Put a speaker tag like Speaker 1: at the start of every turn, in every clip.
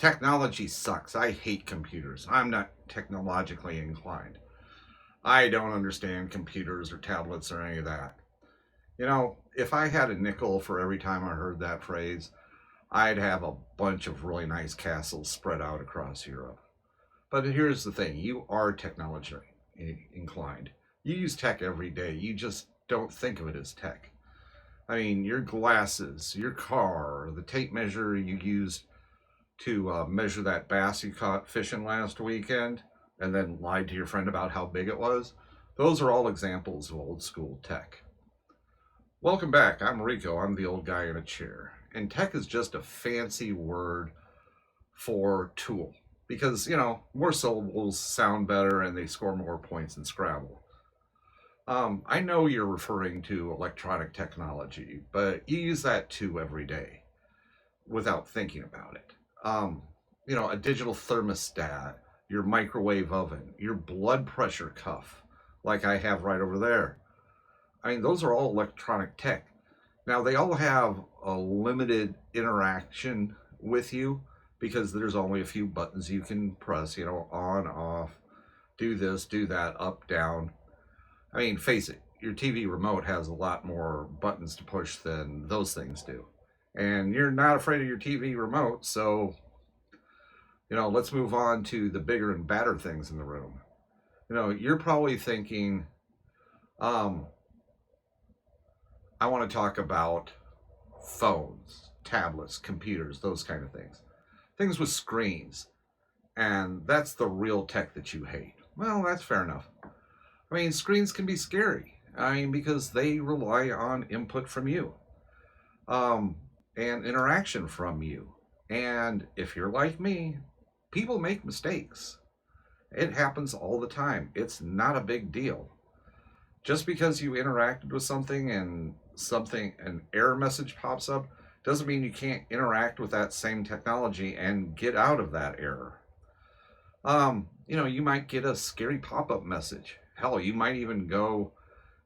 Speaker 1: Technology sucks. I hate computers. I'm not technologically inclined. I don't understand computers or tablets or any of that. If I had a nickel for every time I heard that phrase, I'd have a bunch of really nice castles spread out across Europe. But here's the thing, you are technology inclined. You use tech every day. You just don't think of it as tech. I mean, your glasses, your car, the tape measure you used to measure that bass you caught fishing last weekend and then lied to your friend about how big it was. Those are all examples of old school tech. Welcome back. I'm Rico. I'm the old guy in a chair. And tech is just a fancy word for tool because, more syllables sound better and they score more points in Scrabble. I know you're referring to electronic technology, but you use that too every day without thinking about it. A digital thermostat, your microwave oven, your blood pressure cuff, like I have right over there. I mean, those are all electronic tech. Now, they all have a limited interaction with you because there's only a few buttons you can press, on, off, do this, do that, up, down. I mean, face it, your TV remote has a lot more buttons to push than those things do. And you're not afraid of your TV remote, so, let's move on to the bigger and badder things in the room. You're probably thinking, I want to talk about phones, tablets, computers, those kind of things. Things with screens. And that's the real tech that you hate. Well, that's fair enough. I mean, screens can be scary. Because they rely on input from you and interaction from you. And if you're like me, people make mistakes. It happens all the time. It's not a big deal. Just because you interacted with something and an error message pops up doesn't mean you can't interact with that same technology and get out of that error. You might get a scary pop-up message. Hell, you might even go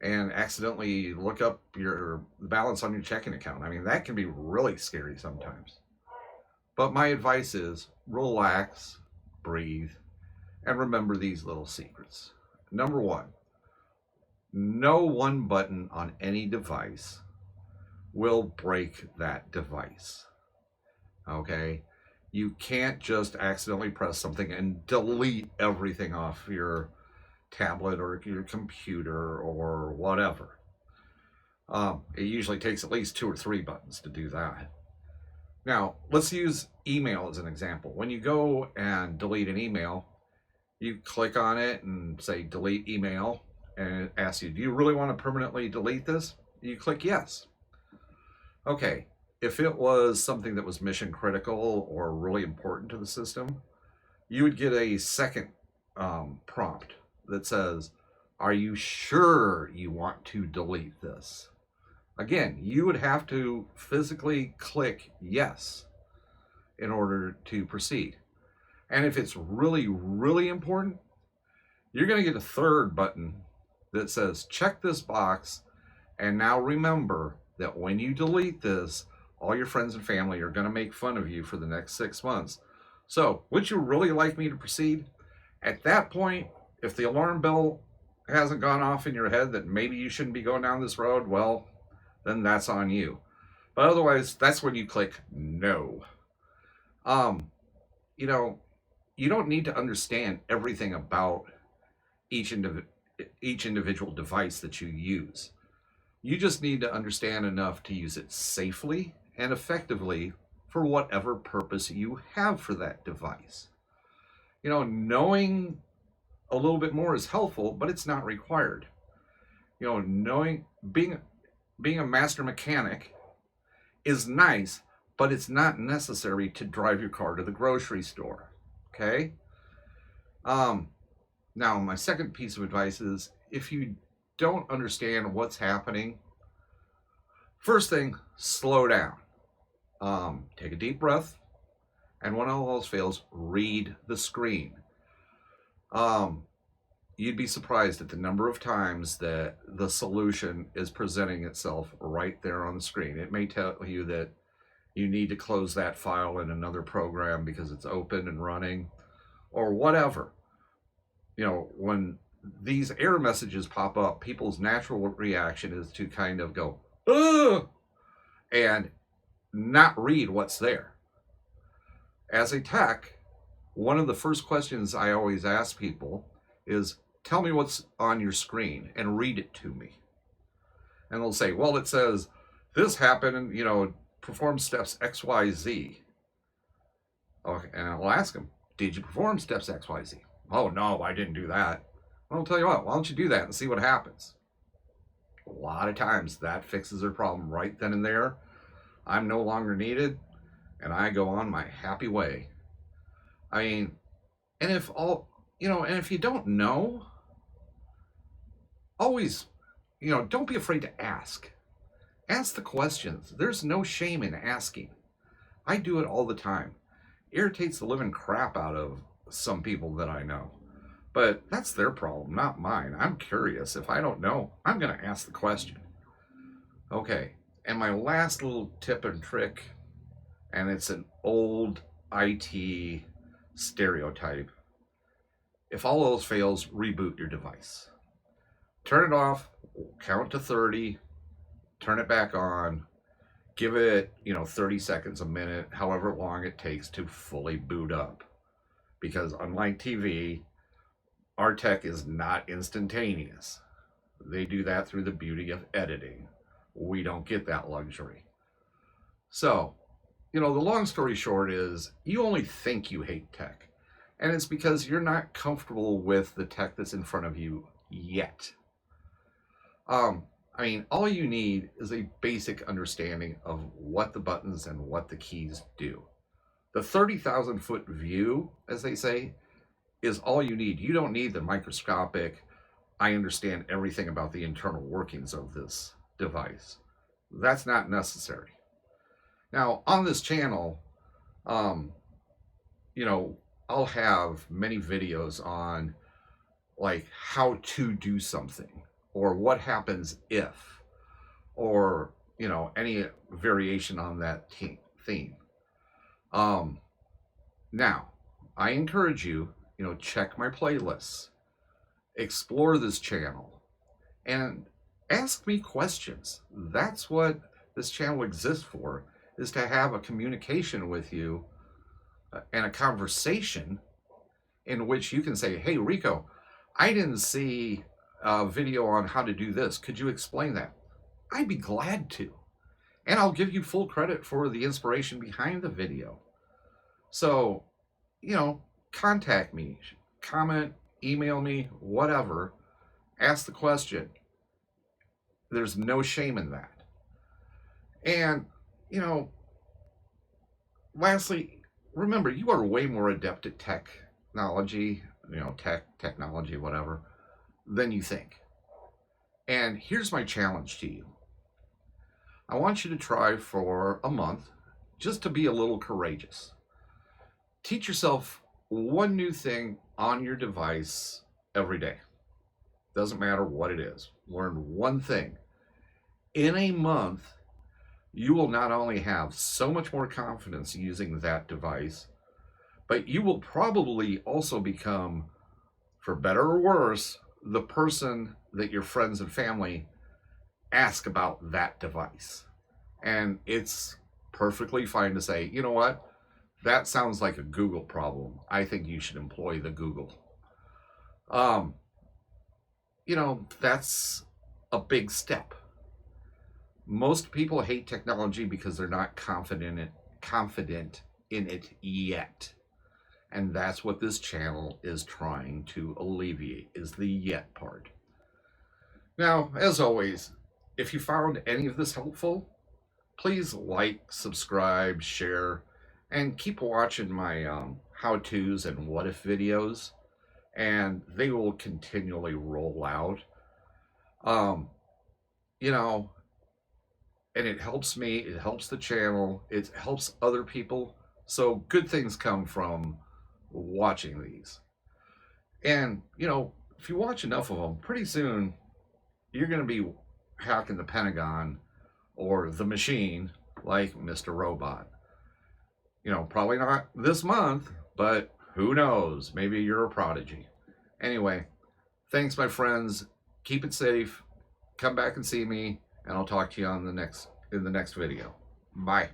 Speaker 1: and accidentally look up your balance on your checking account. I mean, that can be really scary sometimes. But my advice is relax, breathe, and remember these little secrets. Number one, no one button on any device will break that device. Okay? You can't just accidentally press something and delete everything off your tablet or your computer or whatever. It usually takes at least 2 or 3 buttons to do that. Now, let's use email as an example. When you go and delete an email, you click on it and say delete email, and it asks you, do you really want to permanently delete this? You click yes. Okay, if it was something that was mission critical or really important to the system, you would get a second prompt that says, are you sure you want to delete this? Again, you would have to physically click yes in order to proceed. And if it's really, really important, you're going to get a third button that says, check this box. And now remember that when you delete this, all your friends and family are going to make fun of you for the next 6 months. So, would you really like me to proceed? At that point, if the alarm bell hasn't gone off in your head that maybe you shouldn't be going down this road, well, then that's on you. But otherwise, that's when you click no. You don't need to understand everything about each individual device that you use. You just need to understand enough to use it safely and effectively for whatever purpose you have for that device. Knowing a little bit more is helpful, but it's not required. Knowing being a master mechanic is nice, but it's not necessary to drive your car to the grocery store. Okay? Now, my second piece of advice is if you don't understand what's happening, first thing, slow down. Take a deep breath, and when all else fails, read the screen. You'd be surprised at the number of times that the solution is presenting itself right there on the screen. It may tell you that You need to close that file in another program because it's open and running, or whatever. When these error messages pop up, people's natural reaction is to kind of go, ugh, and not read what's there. As a tech, one of the first questions I always ask people is, tell me what's on your screen and read it to me. And they'll say, well, it says this happened, perform steps XYZ. Okay, and I'll ask them, did you perform steps XYZ? Oh, no, I didn't do that. Well, I'll tell you what, why don't you do that and see what happens? A lot of times that fixes their problem right then and there. I'm no longer needed, and I go on my happy way. I mean, and if you don't know, always, don't be afraid to ask. Ask the questions. There's no shame in asking. I do it all the time. Irritates the living crap out of some people that I know. But that's their problem, not mine. I'm curious. If I don't know, I'm going to ask the question. Okay, and my last little tip and trick, and it's an old IT stereotype. If all else fails, reboot your device. Turn it off, count to 30, turn it back on, give it, 30 seconds, a minute, however long it takes to fully boot up. Because unlike TV, our tech is not instantaneous. They do that through the beauty of editing. We don't get that luxury. So, the long story short is you only think you hate tech. And it's because you're not comfortable with the tech that's in front of you yet. All you need is a basic understanding of what the buttons and what the keys do. The 30,000 foot view, as they say, is all you need. You don't need the microscopic, I understand everything about the internal workings of this device. That's not necessary. Now, on this channel, I'll have many videos on like how to do something or what happens if, or, any variation on that theme. Now, I encourage you, check my playlists, explore this channel, and ask me questions. That's what this channel exists for, is to have a communication with you and a conversation in which you can say, hey, Rico, I didn't see a video on how to do this. Could you explain that? I'd be glad to. And I'll give you full credit for the inspiration behind the video. So, contact me, comment, email me, whatever. Ask the question. There's no shame in that. And, lastly, remember, you are way more adept at technology, technology, whatever, than you think. And here's my challenge to you. I want you to try for a month just to be a little courageous. Teach yourself one new thing on your device every day. Doesn't matter what it is. Learn one thing. In a month, you will not only have so much more confidence using that device, but you will probably also become, for better or worse, the person that your friends and family ask about that device. And it's perfectly fine to say, you know what? That sounds like a Google problem. I think you should employ the Google. That's a big step. Most people hate technology because they're not confident in it yet. And that's what this channel is trying to alleviate, is the yet part. Now, as always, if you found any of this helpful, please like, subscribe, share, and keep watching my how-tos and what-if videos, and they will continually roll out. And it helps me, it helps the channel, it helps other people, so good things come from watching these. And, if you watch enough of them, pretty soon, you're going to be hacking the Pentagon or the machine like Mr. Robot. You know, probably not this month, but who knows? Maybe you're a prodigy. Anyway, thanks, my friends. Keep it safe. Come back and see me, and I'll talk to you on in the next video. Bye.